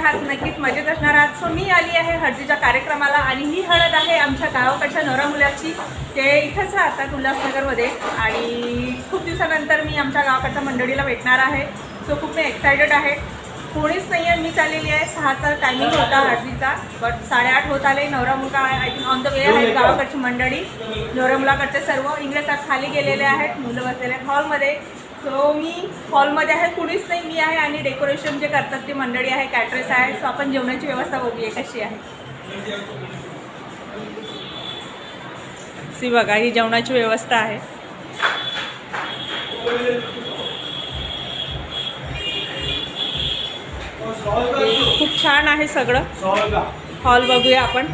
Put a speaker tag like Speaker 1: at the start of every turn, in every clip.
Speaker 1: आहात, नक्कीच मजेत असणार आहात. सो मी आली आहे हळदीच्या कार्यक्रमाला आणि ही हळद आहे आमच्या गावाकडच्या नवरा मुलाची. ते इथंच राहतात उल्हासनगरमध्ये आणि खूप दिवसानंतर मी आमच्या गावाकडच्या मंडळीला भेटणार आहे. सो खूप मी एक्सायटेड आहे. कोणीच नाही आहे, मीच आलेली आहे. 6चा टायमिंग होता हळदीचा, बट 8:30 होत आले. नवरा मुलगा I think on the way आहे. गावाकडची मंडळी, नवरा मुलाकडचे सर्व इंग्रज आज खाली गेलेले आहेत, मुलं बसलेले आहेत हॉलमध्ये. सो मी हॉलमध्ये आहे, कुणीच नाही, मी आहे आणि डेकोरेशन जे करतात ती मंडळी आहे, कॅटरेस आहे. सो आपण जेवणाची व्यवस्था बघूया कशी आहे. सी बघा, ही जेवणाची व्यवस्था आहे. खूप छान आहे सगळं. हॉल बघूया आपण.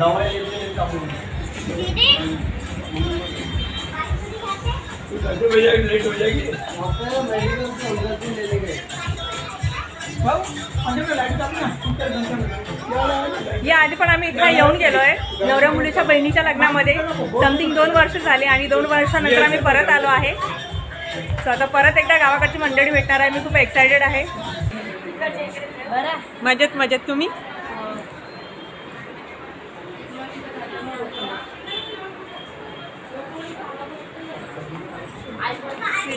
Speaker 1: या आधी पण आम्ही इथे येऊन गेलो आहे नवऱ्या मुलीच्या बहिणीच्या लग्नामध्ये. समथिंग 2 वर्ष झाली आणि 2 वर्षानंतर आम्ही परत आलो आहे. सो आता परत एकदा गावाकडची मंडळी भेटणार आहे. मी खूप एक्सायटेड आहे. मजेत मजेत. तुम्ही?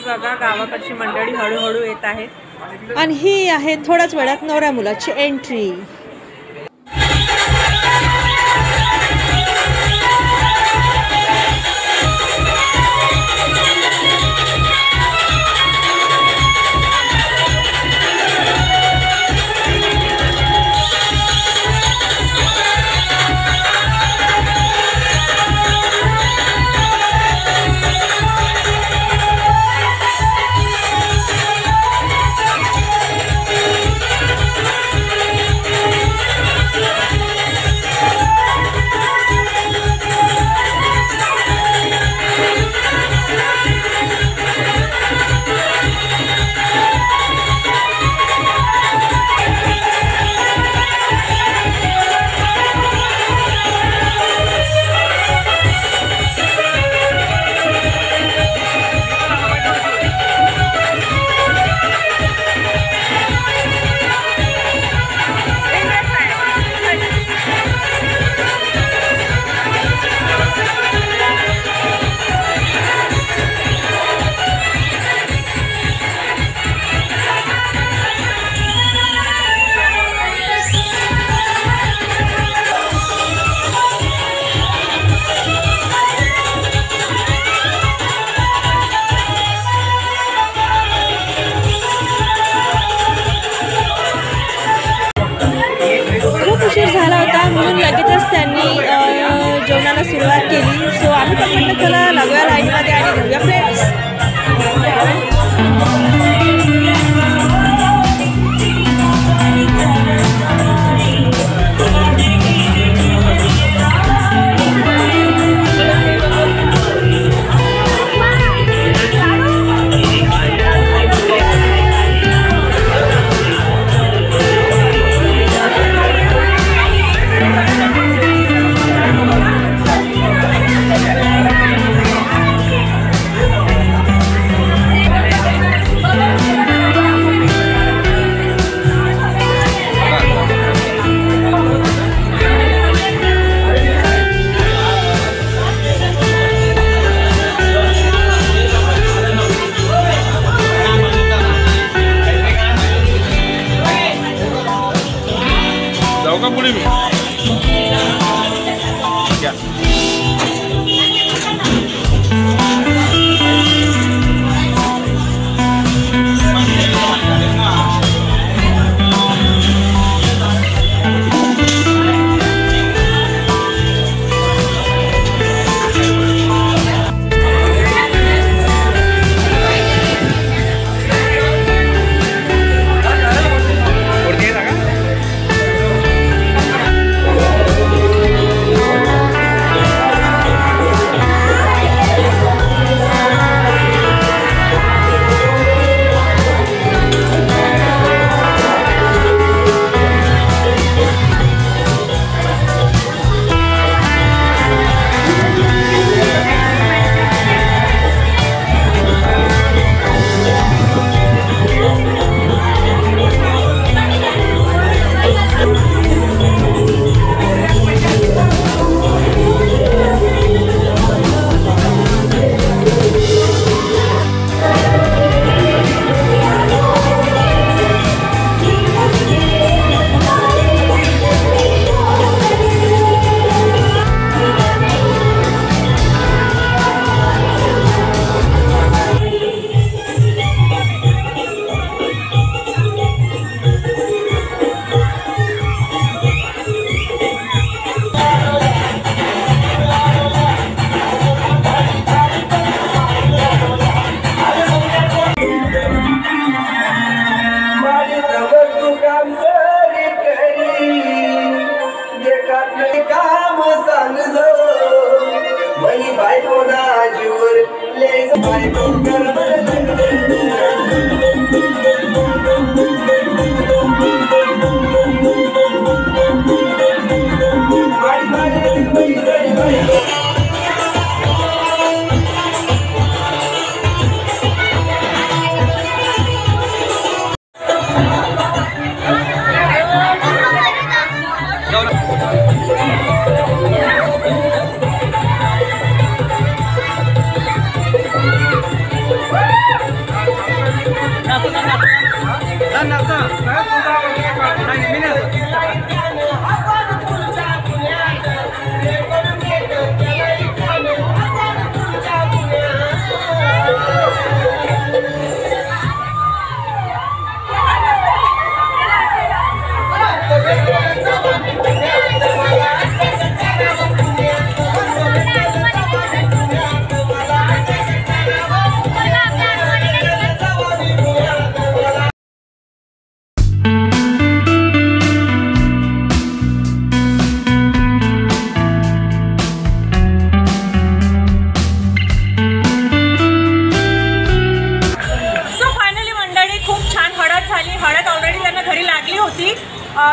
Speaker 1: बघा, गावाकडची मंडळी हळूहळू येत आहेत आणि ही आहे थोड्याच वेळात नवऱ्या मुलाची एंट्री.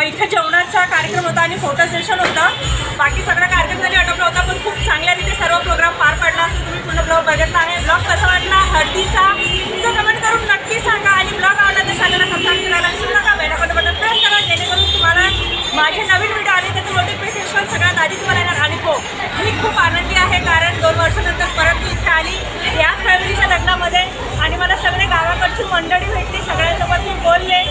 Speaker 1: इथे जेवणाचा कार्यक्रम होता आणि फोटो सेशन होता. बाकी सगळा कार्यक्रम जरी आटोपला होता पण खूप चांगल्या रीती सर्व प्रोग्राम पार पडला. असं तुम्ही पूर्ण ब्लॉग बघितला आहे. ब्लॉग कसा वाटला हळदीचा तुमचं कमेंट करून नक्की सांगा आणि ब्लॉग आवडला तर चॅनलला सबस्क्राईब करायला विसरू नका. बेल बटन प्रेस करा जेणेकरून तुम्हाला माझे नवीन व्हिडिओ आले त्याचं नोटिफिकेशन सगळ्यात आधी तुम्हाला येणार. आणि हो मी खूप आनंदी आहे कारण 2 वर्षानंतर परत मी इथे आली याच फॅमिलीच्या लग्नामध्ये आणि मला सगळे गावाकडची मंडळी भेटली. सगळ्यांसोबत मी बोलले